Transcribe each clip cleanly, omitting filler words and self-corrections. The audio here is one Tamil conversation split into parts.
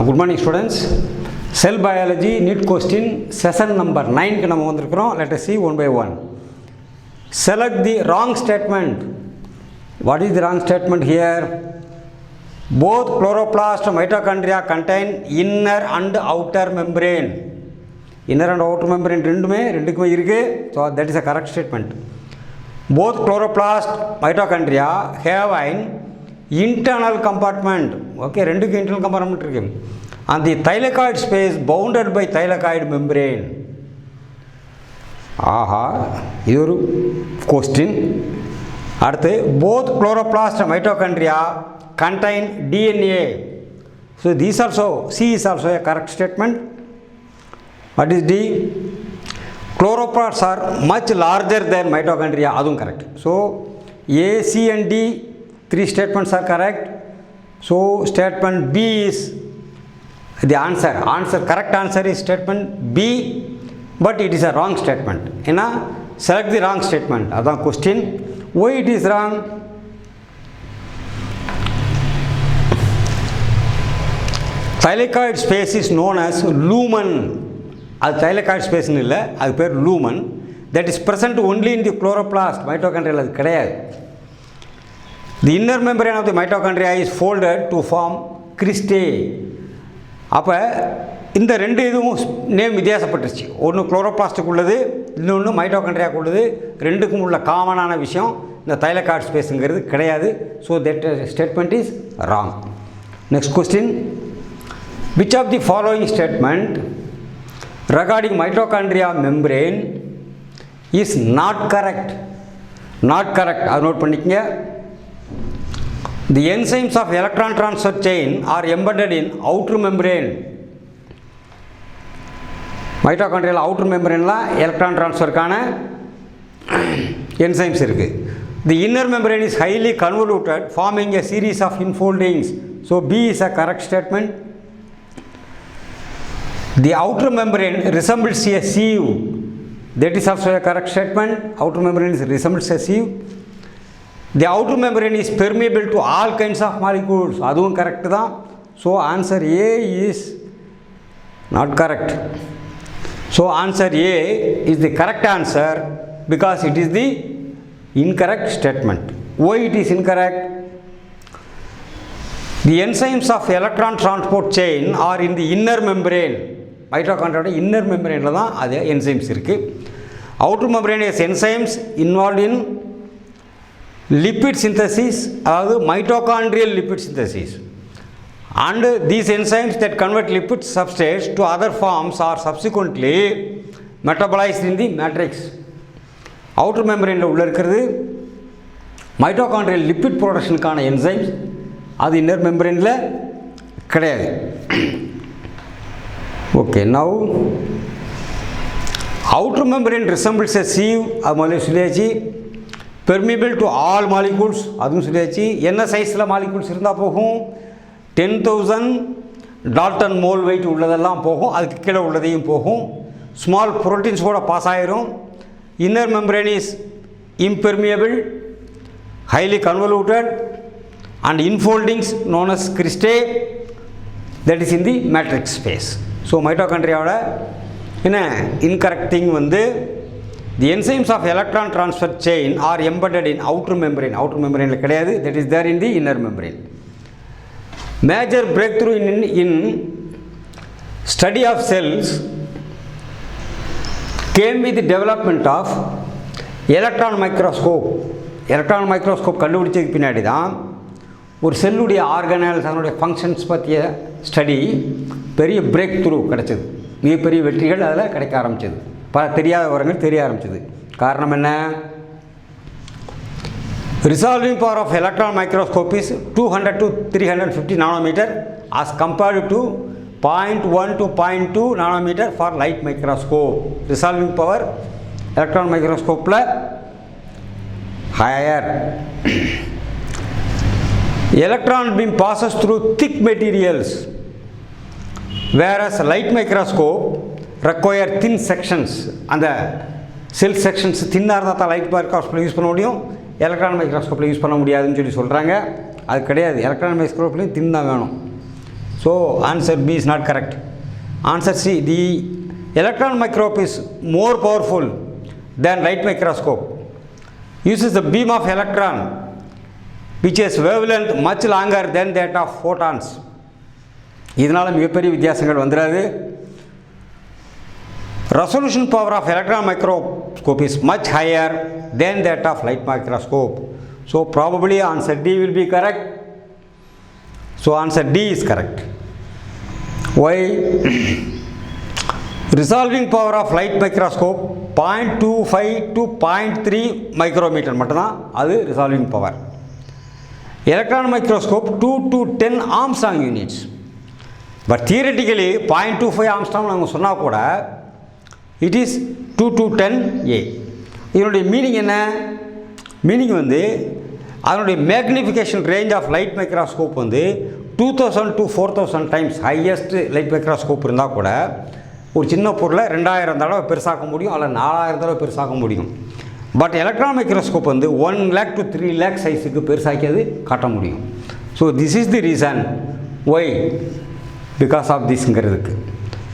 Good morning students. Cell biology NEET question session number 9 க்கு நம்ம வந்திருக்கிறோம். Let us see one by one. Select the wrong statement. What is the wrong statement here? Both chloroplast and mitochondria contain inner and outer membrane. Inner and outer membrane ரெண்டுக்குமே இருக்கு. So that is a correct statement. Both chloroplast mitochondria have an internal compartment. Okay, ரெண்டுக்கு internal compartment இருக்கு. And the thylakoid space bounded by thylakoid membrane. ஆஹா, இது ஒரு question. அடுத்து both chloroplast and mitochondria contain DNA. So these also, C is also a correct statement. What is D? Chloroplasts are much larger than mitochondria. அதுவும் correct. So A, C and D, three statements are correct. So statement B is the answer. Correct answer is statement B, but it is a wrong statement. ஏன்னா select the wrong statement. அதான் question. Why it is wrong? Thylakoid space is known as lumen. அது thylakoid space இல்லை, அது பேர் lumen. That is present only in the chloroplast. Mitochondria அது கிடையாது. The inner membrane of the mitochondria is folded to form cristae. அப்போ இந்த ரெண்டு இதுவும் நேம் வித்தியாசப்பட்டுருச்சு. ஒன்று குளோரோபிளாஸ்டுக்கு உள்ளது, இன்னொன்று மைட்டோகாண்ட்ரியாவுக்கு உள்ளது. ரெண்டுக்கும் உள்ள காமனான விஷயம் இந்த தைலகாய்டு ஸ்பேஸுங்கிறது கிடையாது. So that statement is wrong. Next question. Which of the following statement regarding mitochondria membrane is not correct? Not correct. அது நோட் பண்ணிக்கங்க. The enzymes of electron transfer chain are embedded in outer membrane. Mitochondrial outer membrane la electron transfer கான enzymes இருக்கு. The inner membrane is highly convoluted, forming a series of infoldings. So B is a correct statement. The outer membrane resembles a sieve. That is also a correct statement. Outer membrane resembles a sieve. The outer membrane is permeable to all kinds of molecules. அதுவும் கரெக்ட் தான். So answer A is not correct. So answer A is the correct answer because it is the incorrect statement. Why it is incorrect? The enzymes of electron transport chain are in the inner membrane. மைட்டோகாண்ட்ரியோட இன்னர் மெம்பரேனில் தான் அது என்சைம்ஸ் இருக்குது. Outer membrane is enzymes involve in lipid synthesis, அதாவது mitochondrial lipid synthesis. And these enzymes that convert lipid substrates to other forms are subsequently metabolized in the matrix. Outer மெம்பரேனில் உள்ள இருக்கிறது மைட்டோகாண்ட்ரியல் லிப்பிட் ப்ரொடக்ஷனுக்கான என்சைம்ஸ், அது இன்னர் மெம்பரேனில் கிடையாது. Okay, now outer membrane resembles a sieve. அது முதல்ல சொல்லியாச்சு. Permeable to all molecules, அதுவும் சொல்லியாச்சு. என்ன சைஸில் மாலிகூல்ஸ் இருந்தால் போகும்? 10,000 டால்டன் மோல் வெயிட் உள்ளதெல்லாம் போகும், அதுக்கு கீழே உள்ளதையும் போகும். ஸ்மால் ப்ரோட்டீன்ஸ் கூட பாஸ் ஆகிரும். Inner membrane is impermeable, highly convoluted and infoldings known as cristae, that is in the matrix space. So மைட்டோகாண்ட்ரியாவோட என்ன இன்கரெக்ட் திங் வந்து the enzymes of electron transfer chain are embedded in outer membrane. Outer மெம்பரேனில் கிடையாது. That is there in the inner membrane. Major breakthrough in study of cells came with development of electron microscope. Electron microscope கண்டுபிடிச்சதுக்கு பின்னாடி தான் ஒரு செல்லுடைய ஆர்கனல்ஸ் அதனுடைய ஃபங்க்ஷன்ஸ் பற்றிய ஸ்டடி பெரிய பிரேக் த்ரூ கிடச்சிது. மிகப்பெரிய வெற்றிகள் அதில் கிடைக்க ஆரம்பிச்சது. பல தெரியாத விவரங்கள் தெரிய ஆரம்பிச்சது. காரணம் என்ன? Resolving power of electron microscope is 200 to 350 nanometre as compared to 0.1 to 0.2 nanometre for light microscope. Resolving power electron மைக்ரோஸ்கோப்பில் higher. Electron beam passes through thick materials, whereas light microscope require thin sections. அந்த செல் செக்ஷன்ஸ் தின்னாக இருந்தால் தான் லைட் மைக்ரோஸ்கோப்பில் யூஸ் பண்ண முடியும், எலக்ட்ரான் மைக்ரோஸ்கோப்பில் யூஸ் பண்ண முடியாதுன்னு சொல்கிறாங்க. அது கிடையாது. எலக்ட்ரான் மைக்ரோஸ்கோப்லேயும் தின்னாக வேணும். So answer B is not correct. Answer C, the electron microscope is more powerful than light microscope. Uses the beam of electron which has wavelength much longer than that of photons. இதனால் மிகப்பெரிய வித்தியாசங்கள் வந்துடாது. Resolution power of electron microscope is much higher than that of light microscope. So probably answer D will be correct. So answer D is correct. Why? Resolving power of light microscope 0.25 to 0.3 micrometer மட்டும்தான் அது resolving power. Electron microscope 2 to 10 Armstrong units. But theoretically 0.25 Armstrong நாங்கள் சொன்னால் கூட it is 2 to 10 A. இதனுடைய மீனிங் என்ன? மீனிங் வந்து அதனுடைய magnification range of light microscope வந்து 2000 to 4000 times highest light microscope இருந்தால் கூட ஒரு சின்ன பொருளை 2000 தடவை பெருசாக்க முடியும், அல்ல 4000 தடவை பெருசாக்க முடியும். பட் எலக்ட்ரான் மைக்ரோஸ்கோப் வந்து 1 lakh to 3 lakh சைஸுக்கு பெருசாக்கியது காட்ட முடியும். So this is the reason why because of திஸ்ங்கிறதுக்கு.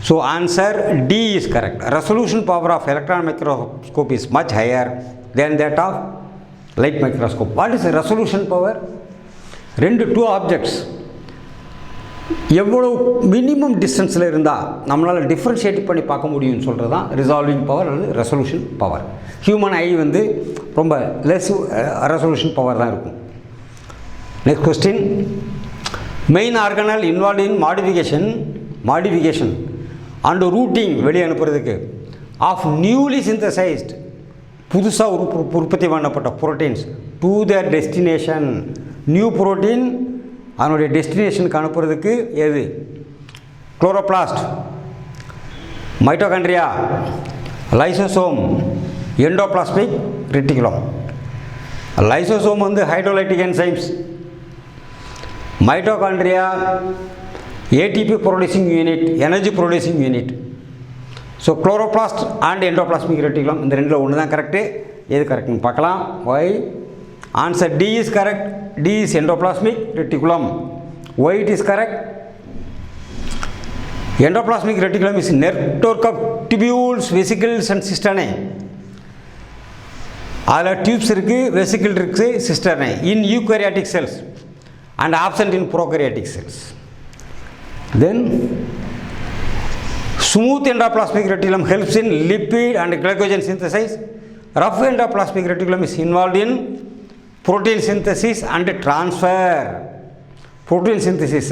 So answer D is correct. Resolution power of electron microscope is much higher than that of light microscope. What is resolution power? Two objects எவ்வளோ மினிமம் டிஸ்டன்ஸில் இருந்தால் நம்மளால் டிஃப்ரென்ஷியேட் பண்ணி பார்க்க முடியும்னு சொல்கிறது தான் ரிசால்விங் பவர் அல்லது ரெசல்யூஷன் பவர். ஹியூமன் ஐ வந்து ரொம்ப லெஸ் ரெசல்யூஷன் பவர் தான் இருக்கும். Next question. Main organelle involve in modification and routing வெளியே அனுப்புறதுக்கு ஆஃப் நியூலி சிந்தசைஸ்ட் புதுசாக உற்பத்தி பண்ணப்பட்ட proteins to their destination. New protein அதனுடைய டெஸ்டினேஷனுக்கு அனுப்புறதுக்கு எது? Chloroplast, mitochondria, lysosome, endoplasmic reticulum. Lysosome வந்து hydrolytic enzymes, mitochondria ATP producing unit, energy producing unit. So chloroplast and endoplasmic reticulum இந்த ரெண்டில் ஒன்று தான் கரெக்டு. எது கரெக்டுன்னு பார்க்கலாம். Why? Answer D is correct. D is endoplasmic reticulum. Why it is correct? Endoplasmic reticulum is network of tubules, vesicles and சிஸ்டர்னை. அதில் டியூப்ஸ் இருக்குது, வெசிக்கிள் இருக்குது, cisternae in eukaryotic cells and absent in prokaryotic cells. Then smooth endoplasmic reticulum helps in lipid and glycogen synthesis. Rough endoplasmic reticulum is involved in protein synthesis and transfer. Protein synthesis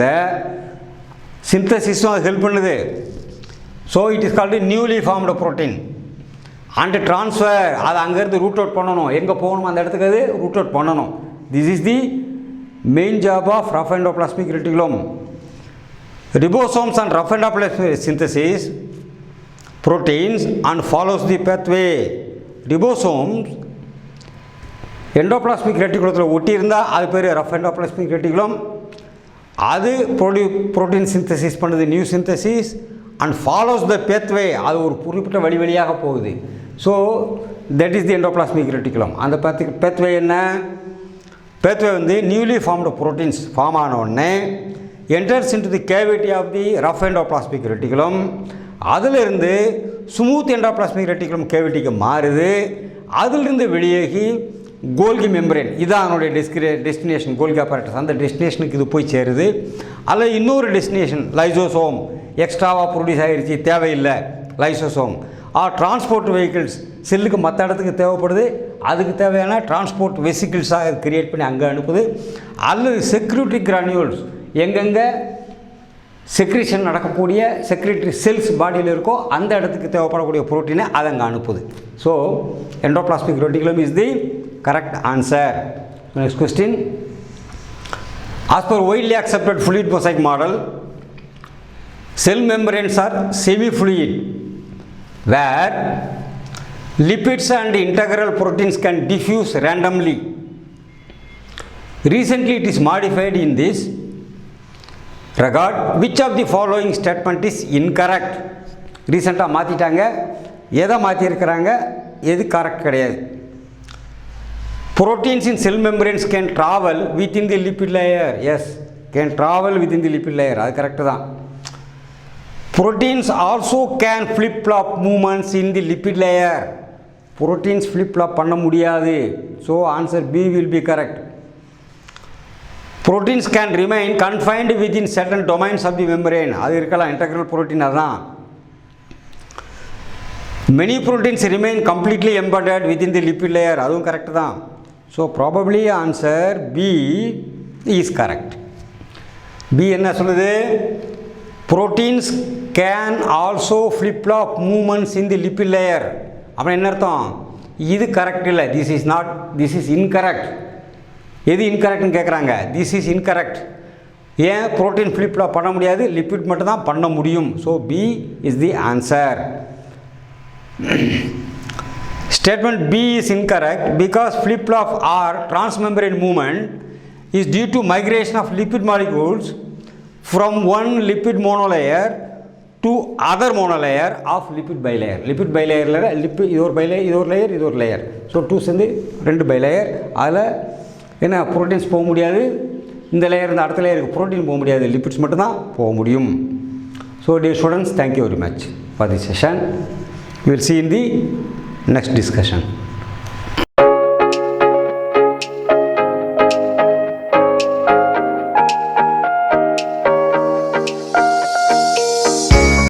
help பண்ணுது. So it is called a newly formed protein. And transfer அது அங்கேருந்து ரூட் அவுட் பண்ணணும். எங்கே போகணும் அந்த இடத்துக்கு அது ரூட் அவுட் பண்ணணும். This is the main job of rough endoplasmic reticulum. Ribosomes and rough endoplasmic synthesis proteins and follows the pathway. Ribosomes endoplasmic reticulum ஒட்டி இருந்தால் அது பேர் rough endoplasmic reticulum. அது protein synthesis பண்ணுது, new synthesis, and follows the pathway. அது ஒரு குறிப்பிட்ட வழியாக போகுது. So that is the endoplasmic reticulum. அந்த pathway என்ன? pathway வந்து நியூலி ஃபார்ம்டு ப்ரோட்டீன்ஸ் ஃபார்ம் ஆன உடனே enters into the cavity of the rough endoplasmic reticulum. அதிலிருந்து ஸ்மூத் endoplasmic reticulum கேவிட்டிக்கு மாறுது. அதிலிருந்து வெளியேகி கோல்கி மெம்பரேன், இதான் அதனுடைய டெஸ்டினேஷன், கோல்கி apparatus, அந்த டெஸ்டினேஷனுக்கு இது போய் சேருது. அதில் இன்னொரு டெஸ்டினேஷன் லைசோசோம், எக்ஸ்ட்ராவாக ப்ரொடியூஸ் ஆகிடுச்சு, தேவையில்லை லைசோசோம். டிரான்ஸ்போர்ட் வெஹிக்கிள்ஸ் செல்லுக்கு மற்ற இடத்துக்கு தேவைப்படுது, அதுக்கு தேவையான டிரான்ஸ்போர்ட் வெசிக்கிள்ஸாக கிரியேட் பண்ணி அங்கே அனுப்புது. அல்லது செக்யூரிட்டி கிரானியூல்ஸ், எங்கெங்கே செக்ரீஷன் நடக்கக்கூடிய செக்ரட்டரி செல்ஸ் பாடியில் இருக்கோ அந்த இடத்துக்கு தேவைப்படக்கூடிய ப்ரோட்டீனை அதை அங்கே அனுப்புது. So endoplasmic reticulum is the correct answer. Next question. As per widely accepted fluid mosaic model, cell membranes are semi-fluid where lipids and integral proteins can diffuse randomly. Recently it is modified in this regard. Which of the following statement is incorrect? ரீசெண்டாக மாற்றிட்டாங்க. எதை மாற்றிருக்கிறாங்க, எது கரெக்ட் கிடையாது? Proteins in cell membranes can travel within the lipid layer. Yes, can travel within the lipid layer, அது கரெக்டு தான். Proteins also can flip flop movements in the lipid layer. Proteins flip flop பண்ண முடியாது. So answer B will be correct. Proteins can remain confined within certain domains of the membrane. அது இருக்கலாம், integral protein அதுதான். Many proteins remain completely embedded within the lipid layer. அதுவும் கரெக்ட் தான். So probably answer B is correct. B என்ன சொல்லுது? Proteins can also flip-flop movements in the lipid layer. அப்போ என்ன அர்த்தம்? இது கரெக்ட் இல்லை, this is incorrect. எது இன்கரெக்ட்னு கேட்குறாங்க. This is incorrect. ஏன் ப்ரோட்டீன் ஃப்ளிப் ஃப்ளாப் பண்ண முடியாது, லிப்பிட் மட்டும் தான் பண்ண முடியும். So B is the answer. Statement B is incorrect because flip flop or transmembrane movement is due to migration of lipid molecules from one lipid monolayer to other monolayer of lipid bilayer. Lipid பைலேயரில் இது ஒரு பைலேயர், இது ஒரு லேயர், இது ஒரு லேயர். ஸோ டூ சேர்ந்து 2 பைலேயர். அதில் என்ன ப்ரோட்டீன்ஸ் போக முடியாது, இந்த லேயர் இந்த அடுத்த லேயருக்கு ப்ரோட்டீன் போக முடியாது, லிப்பிட்ஸ் மட்டும்தான் போக முடியும். So dear students, thank you very much for the session. We will see in the next discussion.